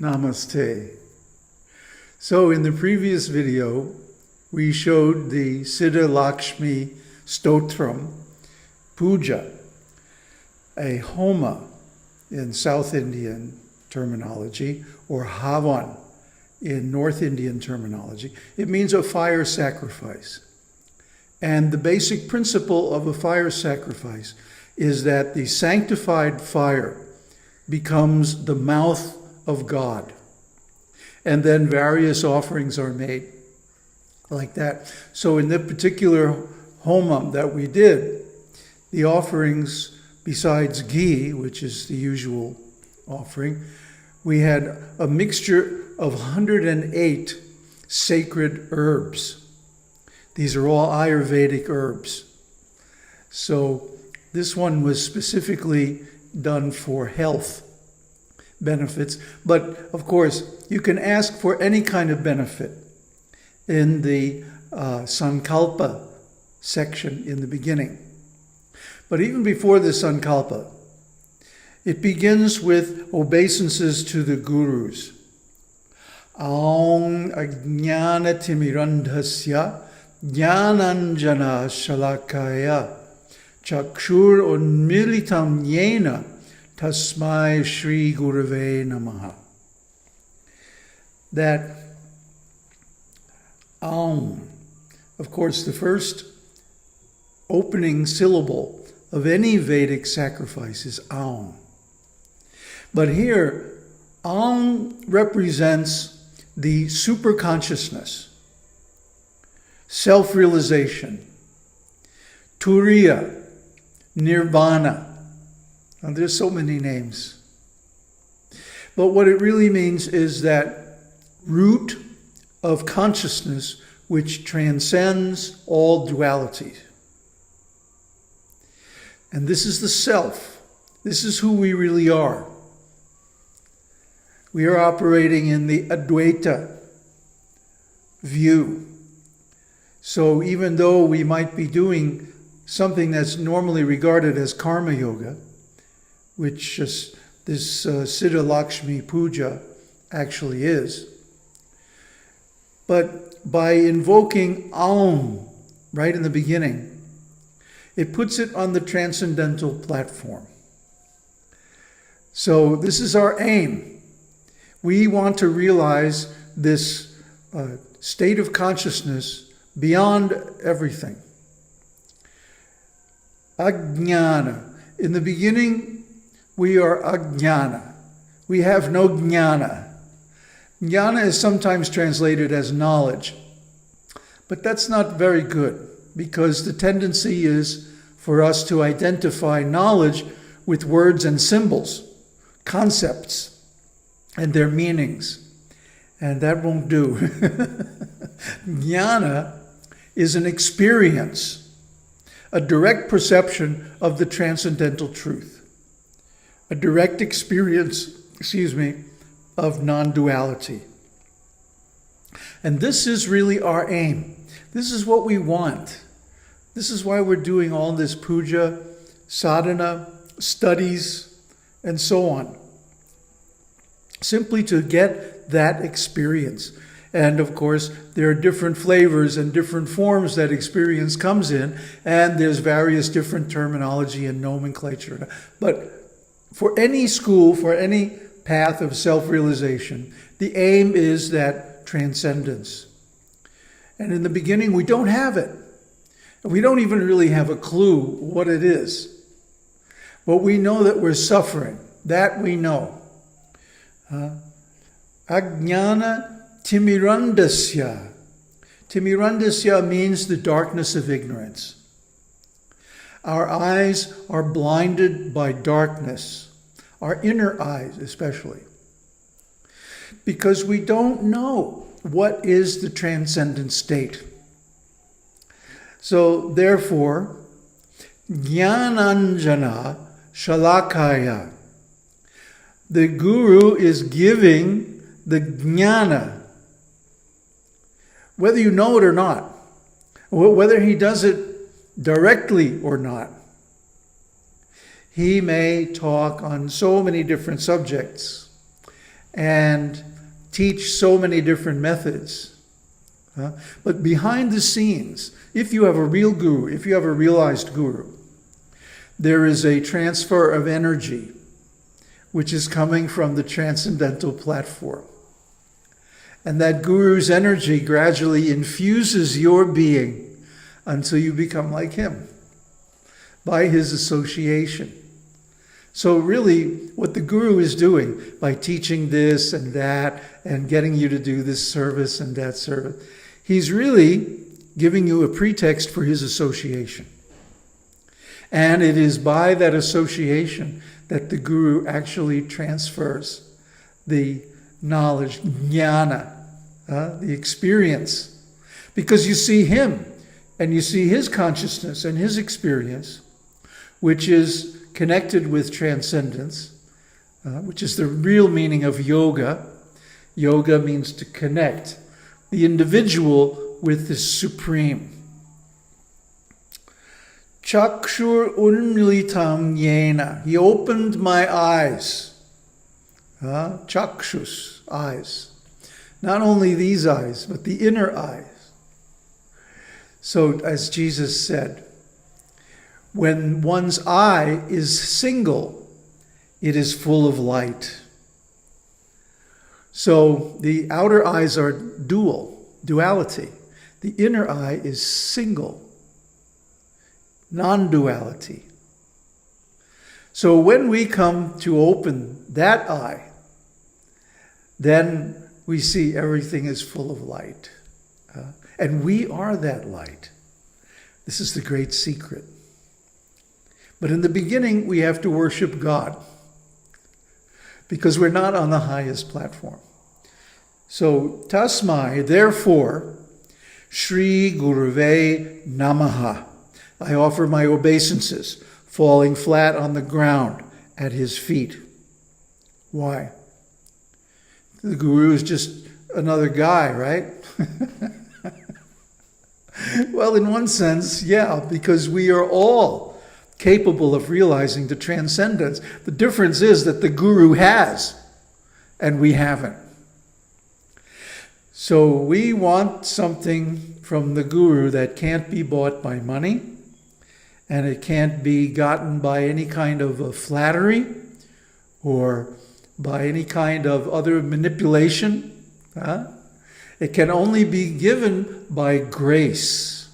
Namaste. So in the previous video, we showed the Siddhalakṣmīstotram puja, a homa in South Indian terminology, or havan in North Indian terminology. It means a fire sacrifice. And the basic principle of a fire sacrifice is that the sanctified fire becomes the mouth of God. And then various offerings are made like that. So in the particular homam that we did, the offerings, besides ghee, which is the usual offering, we had a mixture of 108 sacred herbs. These are all Ayurvedic herbs. So this one was specifically done for health benefits, but of course you can ask for any kind of benefit in the sankalpa section in the beginning. But even before the sankalpa, it begins with obeisances to the gurus. ajñāna-timirāndhasya jñānāñjana-śalākayā cakṣur unmīlitaṁ yena tasmai śrī-gurave namaḥ. That of course, the first opening syllable of any Vedic sacrifice is aum. But here, aum represents the superconsciousness, self-realization, turiya, nirvana. Now, there's so many names. But what it really means is that root of consciousness which transcends all duality. And this is the self. This is who we really are. We are operating in the Advaita view. So even though we might be doing something that's normally regarded as karma yoga, which this Siddhalakṣmī puja actually is, but by invoking aum right in the beginning, it puts it on the transcendental platform. So this is our aim. We want to realize this state of consciousness beyond everything. Ajñāna. In the beginning, we are ajñāna. We have no jnana. Jnana is sometimes translated as knowledge, but that's not very good, because the tendency is for us to identify knowledge with words and symbols, concepts, and their meanings. And that won't do. Jnana is an experience, a direct perception of the transcendental truth, a direct experience, of non-duality. And this is really our aim. This is what we want. This is why we're doing all this puja, sadhana, studies, and so on. Simply to get that experience. And of course, there are different flavors and different forms that experience comes in, and there's various different terminology and nomenclature. But for any school, for any path of self-realization, the aim is that transcendence. And in the beginning, we don't have it. We don't even really have a clue what it is. But we know that we're suffering. That we know. Ajñāna-timirāndhasya. Timirāndhasya means the darkness of ignorance. Our eyes are blinded by darkness. Our inner eyes especially. Because we don't know what is the transcendent state. So therefore, jñānāñjana-śalākayā. The guru is giving the jnana, whether you know it or not, whether he does it directly or not. He may talk on so many different subjects, and teach so many different methods. But behind the scenes, if you have a real guru, if you have a realized guru, there is a transfer of energy which is coming from the transcendental platform. And that guru's energy gradually infuses your being until you become like him by his association. So really, what the guru is doing by teaching this and that and getting you to do this service and that service, he's really giving you a pretext for his association. And it is by that association that the guru actually transfers the knowledge, jnana, the experience. Because you see him and you see his consciousness and his experience, which is connected with transcendence, which is the real meaning of yoga. Yoga means to connect the individual with the supreme. Cakṣur unmīlitaṁ yena. He opened my eyes. Cakṣus, eyes. Not only these eyes, but the inner eyes. So, as Jesus said, when one's eye is single, it is full of light. So the outer eyes are duality. The inner eye is single, non-duality. So when we come to open that eye, then we see everything is full of light. And we are that light. This is the great secret. But in the beginning, we have to worship God because we're not on the highest platform. So, tasmai, therefore, śrī-gurave namaḥ. I offer my obeisances, falling flat on the ground at his feet. Why? The guru is just another guy, right? Well, in one sense, yeah, because we are all capable of realizing the transcendence. The difference is that the guru has, and we haven't. So we want something from the guru that can't be bought by money, and it can't be gotten by any kind of flattery or by any kind of other manipulation. It can only be given by grace.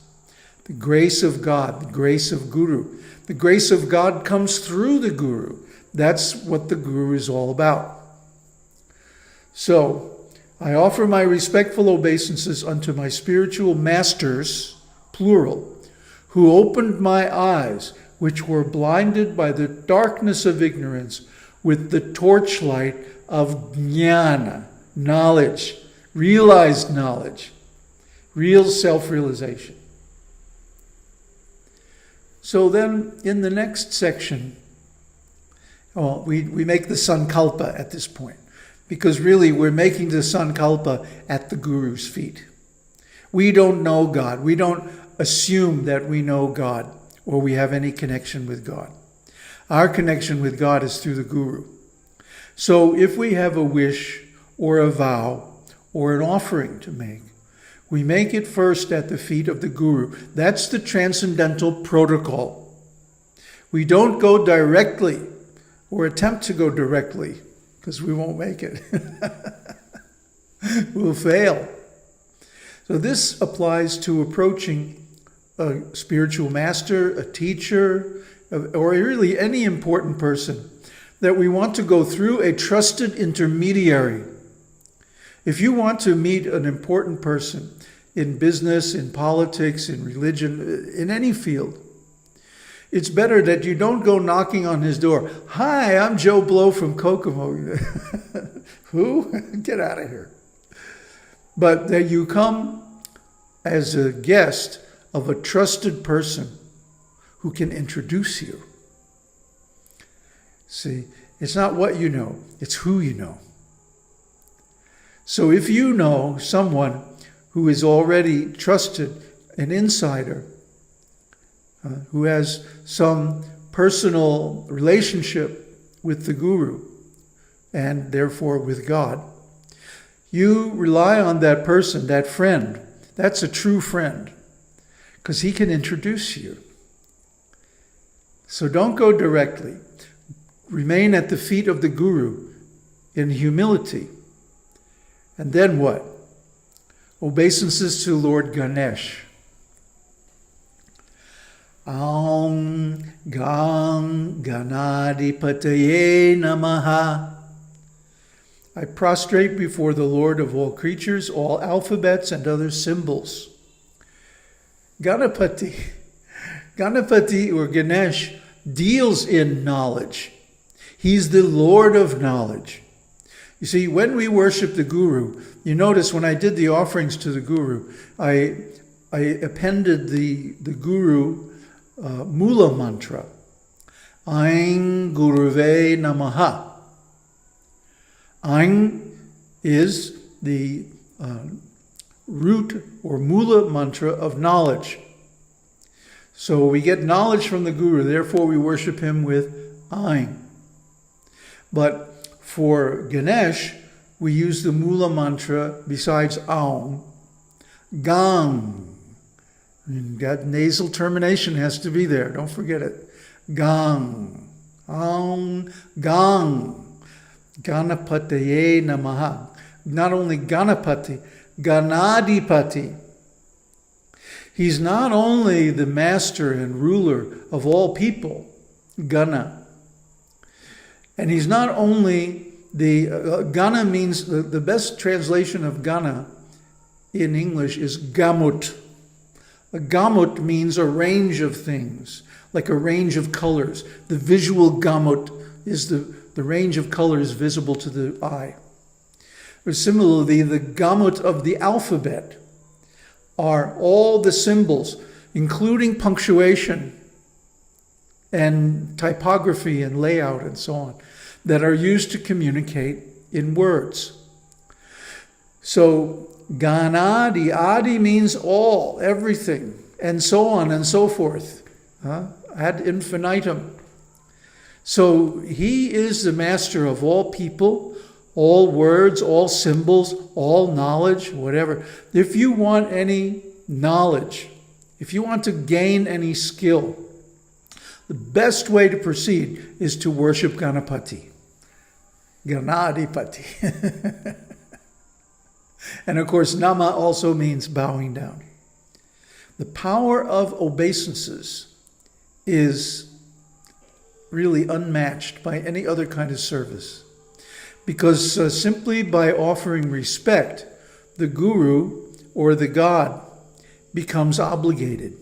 The grace of God, the grace of Guru. The grace of God comes through the Guru. That's what the Guru is all about. So, I offer my respectful obeisances unto my spiritual masters, plural, who opened my eyes, which were blinded by the darkness of ignorance, with the torchlight of jnana, knowledge, realized knowledge, real self-realization. So then, in the next section, we make the sankalpa at this point, because really we're making the sankalpa at the Guru's feet. We don't know God. We don't assume that we know God or we have any connection with God. Our connection with God is through the Guru. So if we have a wish or a vow or an offering to make, we make it first at the feet of the Guru. That's the transcendental protocol. We don't go directly or attempt to go directly because we won't make it. We'll fail. So this applies to approaching a spiritual master, a teacher, or really any important person, that we want to go through a trusted intermediary. If you want to meet an important person in business, in politics, in religion, in any field, it's better that you don't go knocking on his door. Hi, I'm Joe Blow from Kokomo. Who? Get out of here. But that you come as a guest of a trusted person who can introduce you. See, it's not what you know, it's who you know. So if you know someone who is already trusted, an insider, who has some personal relationship with the Guru, and therefore with God. You rely on that person, that friend. That's a true friend, because he can introduce you. So don't go directly. Remain at the feet of the Guru in humility. And then what? Obeisances to Lord Gaṇeśa. Aum ganādipataye namaḥ. I prostrate before the Lord of all creatures, all alphabets and other symbols. Ganapati or Ganesh deals in knowledge. He's the Lord of knowledge. You see, when we worship the Guru, you notice when I did the offerings to the Guru, I appended the Guru Mula mantra. Añ-gurave namaḥ. Añ is the root or mula mantra of knowledge. So we get knowledge from the Guru, therefore we worship him with Añ. But for Ganesh, we use the mula mantra besides Aum, Gaṇ. That nasal termination has to be there, don't forget it. Gaṇ. Aum, Gaṇ. Ganapataye namaḥ. Not only Ganapati, Ganādipataye. He's not only the master and ruler of all people, Gana. And he's not only the, Gana means, the best translation of Gana in English is gamut. A gamut means a range of things, like a range of colors. The visual gamut is the range of colors visible to the eye. Or similarly, the gamut of the alphabet are all the symbols, including punctuation and typography and layout and so on, that are used to communicate in words. So Adi means all, everything, and so on and so forth, ad infinitum. So he is the master of all people, all words, all symbols, all knowledge, whatever. If you want any knowledge, if you want to gain any skill, the best way to proceed is to worship Ganapati. Ganādipataye. And of course, nama also means bowing down. The power of obeisances is really unmatched by any other kind of service. Because simply by offering respect, the Guru or the God becomes obligated.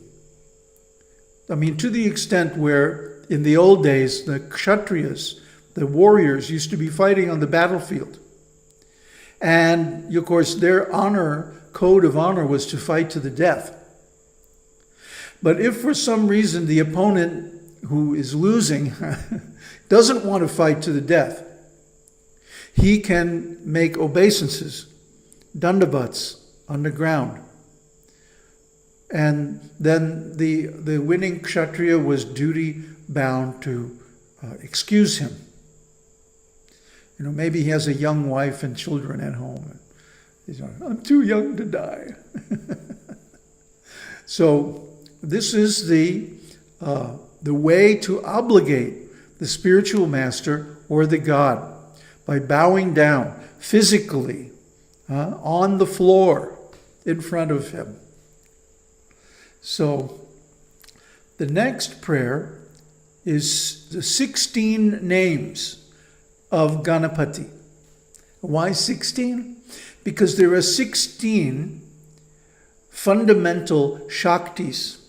I mean, to the extent where in the old days, the kshatriyas, the warriors, used to be fighting on the battlefield. And of course, their code of honor was to fight to the death. But if for some reason the opponent who is losing doesn't want to fight to the death, he can make obeisances, dandavats, on the ground. And then the winning kshatriya was duty bound to excuse him. You know, maybe he has a young wife and children at home. He's like, I'm too young to die. So this is the way to obligate the spiritual master or the God, by bowing down physically on the floor in front of him. So the next prayer is the 16 names of Ganapati. Why 16? Because there are 16 fundamental Shaktis.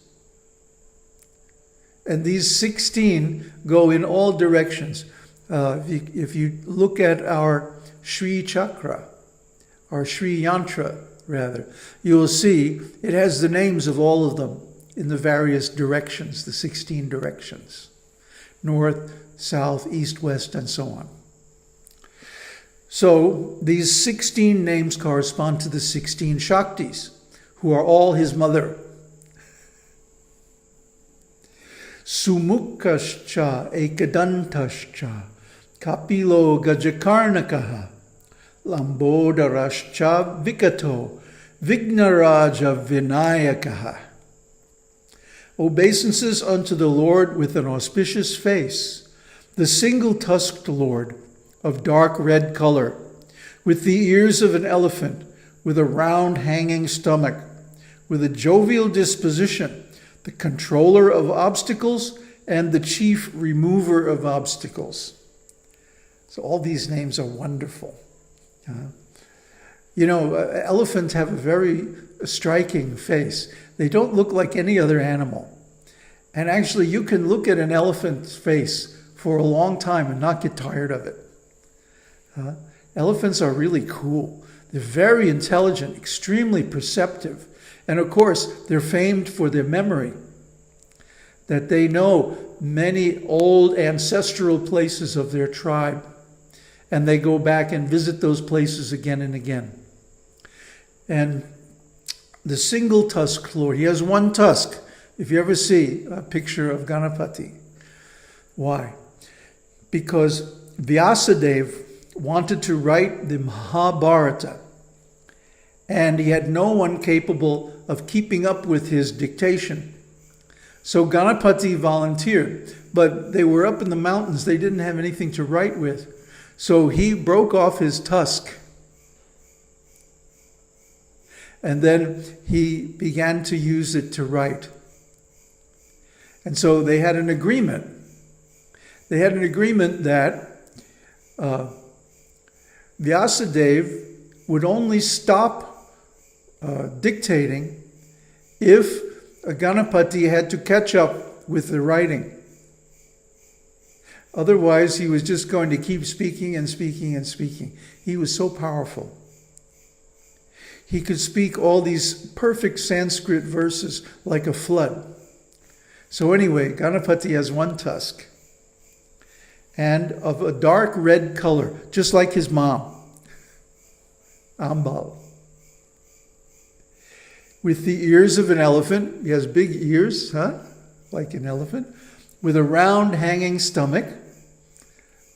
And these 16 go in all directions. If you look at our Shri Chakra, or Shri Yantra rather, you will see it has the names of all of them in the various directions, the 16 directions. North, south, east, west, and so on. So these 16 names correspond to the 16 Shaktis, who are all his mother. Sumukhaś ekadanthaś kapilo gajakarnakaḥ, lambodaraś vikato, vighnarāja vināyakaḥ. Obeisances unto the Lord with an auspicious face, the single-tusked Lord of dark red color, with the ears of an elephant, with a round hanging stomach, with a jovial disposition, the controller of obstacles and the chief remover of obstacles. So all these names are wonderful. Elephants have a very striking face. They don't look like any other animal. And actually, you can look at an elephant's face for a long time and not get tired of it. Elephants are really cool. They're very intelligent, extremely perceptive. And of course, they're famed for their memory, that they know many old ancestral places of their tribe. And they go back and visit those places again and again. And the single-tusked Lord, he has one tusk. If you ever see a picture of Ganapati. Why? Because Vyasadeva wanted to write the Mahabharata, and he had no one capable of keeping up with his dictation. So Ganapati volunteered, but they were up in the mountains. They didn't have anything to write with. So he broke off his tusk. And then he began to use it to write. And so they had an agreement. They had an agreement that Vyasadeva would only stop dictating if Ganapati had to catch up with the writing. Otherwise, he was just going to keep speaking and speaking and speaking. He was so powerful. He could speak all these perfect Sanskrit verses like a flood. So anyway, Ganapati has one tusk, and of a dark red color, just like his mom, Ambal. With the ears of an elephant, he has big ears, like an elephant, with a round hanging stomach,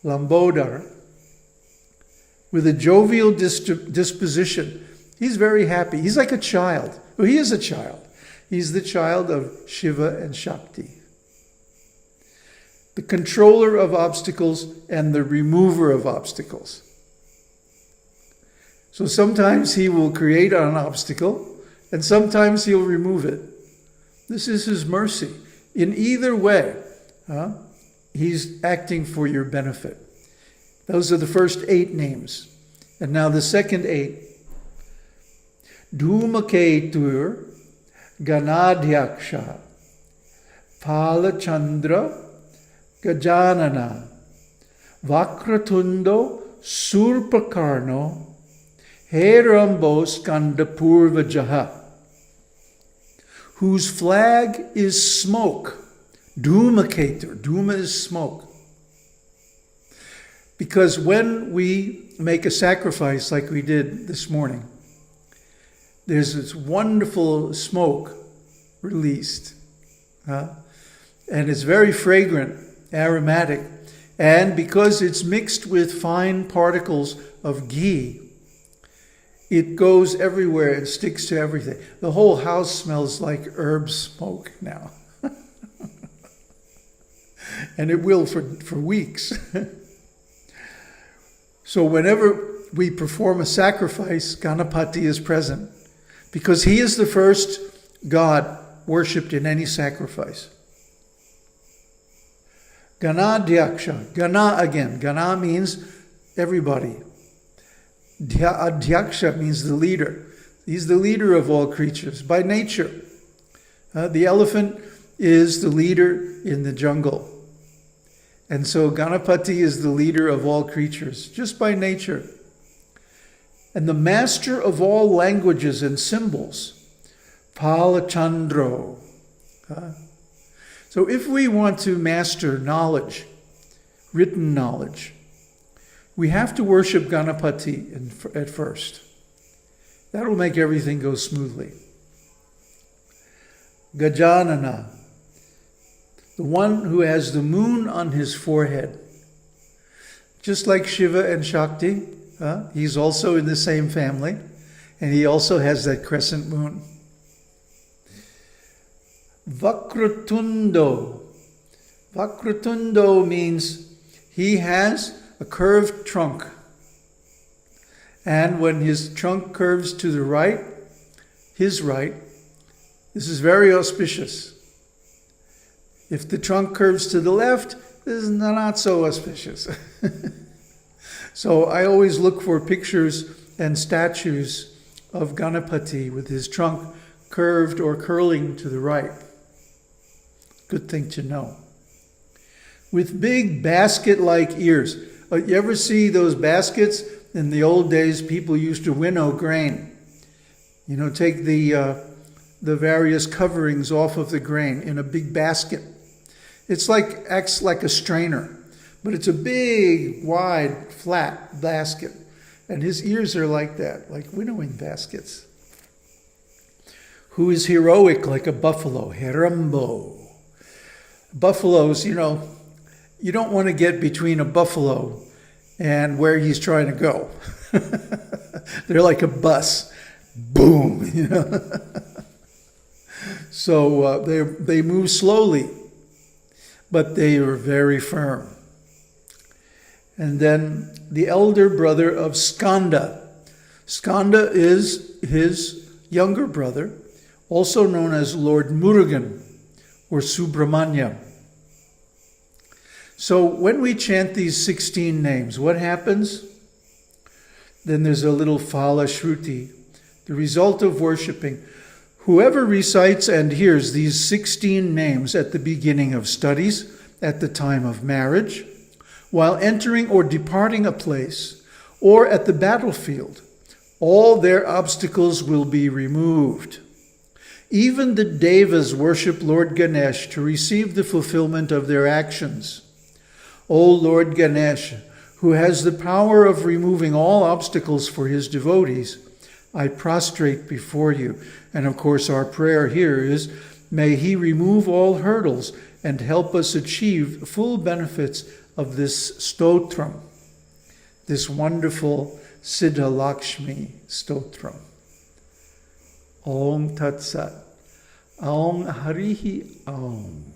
lambodaraś, with a jovial disposition. He's very happy. He's like a child. Well, he is a child. He's the child of Shiva and Shakti. The controller of obstacles and the remover of obstacles. So sometimes he will create an obstacle, and sometimes he'll remove it. This is his mercy. In either way, he's acting for your benefit. Those are the first 8 names. And now the second 8. Dhūmaketur Ganādhyāksha Phalachandra Gajanana Vakratundo Surpakarno Herambo Skandapurvajaha, whose flag is smoke. Dhūmaketur. Dhuma is smoke. Because when we make a sacrifice like we did this morning, there's this wonderful smoke released. And it's very fragrant, aromatic. And because it's mixed with fine particles of ghee, it goes everywhere and sticks to everything. The whole house smells like herb smoke now. And it will for weeks. So whenever we perform a sacrifice, Ganapati is present, because he is the first God worshipped in any sacrifice. Ganādhyaksha. Gana again. Gana means everybody. Adhyaksha means the leader. He's the leader of all creatures by nature. The elephant is the leader in the jungle. And so Ganapati is the leader of all creatures, just by nature. And the master of all languages and symbols, Phalachandro. So if we want to master knowledge, written knowledge, we have to worship Ganapati at first. That will make everything go smoothly. Gajanana, the one who has the moon on his forehead. just like Shiva and Shakti. He's also in the same family, and he also has that crescent moon. Vakratundo. Vakratundo means he has a curved trunk. And when his trunk curves to the right, his right, this is very auspicious. If the trunk curves to the left, this is not so auspicious. So I always look for pictures and statues of Ganapati with his trunk curved or curling to the right. Good thing to know. With big basket-like ears. You ever see those baskets? In the old days, people used to winnow grain. You know, take the various coverings off of the grain in a big basket. Acts like a strainer, but it's a big, wide, flat basket. And his ears are like that, like winnowing baskets. Who is heroic like a buffalo? Herambo. Buffaloes, you know, you don't want to get between a buffalo and where he's trying to go. They're like a bus. Boom, you know. So they move slowly, but they are very firm. And then the elder brother of Skanda. Skanda is his younger brother, also known as Lord Murugan or Subramanya. So when we chant these 16 names, what happens? Then there's a little phala shruti, the result of worshiping. Whoever recites and hears these 16 names at the beginning of studies, at the time of marriage, while entering or departing a place, or at the battlefield, all their obstacles will be removed. Even the devas worship Lord Ganesha to receive the fulfillment of their actions. O Lord Ganesha, who has the power of removing all obstacles for his devotees, I prostrate before you. And of course our prayer here is, may he remove all hurdles and help us achieve full benefits of this stotram, this wonderful Siddhalakṣmīstotram. Om Tat Sat. Om Harihi Om.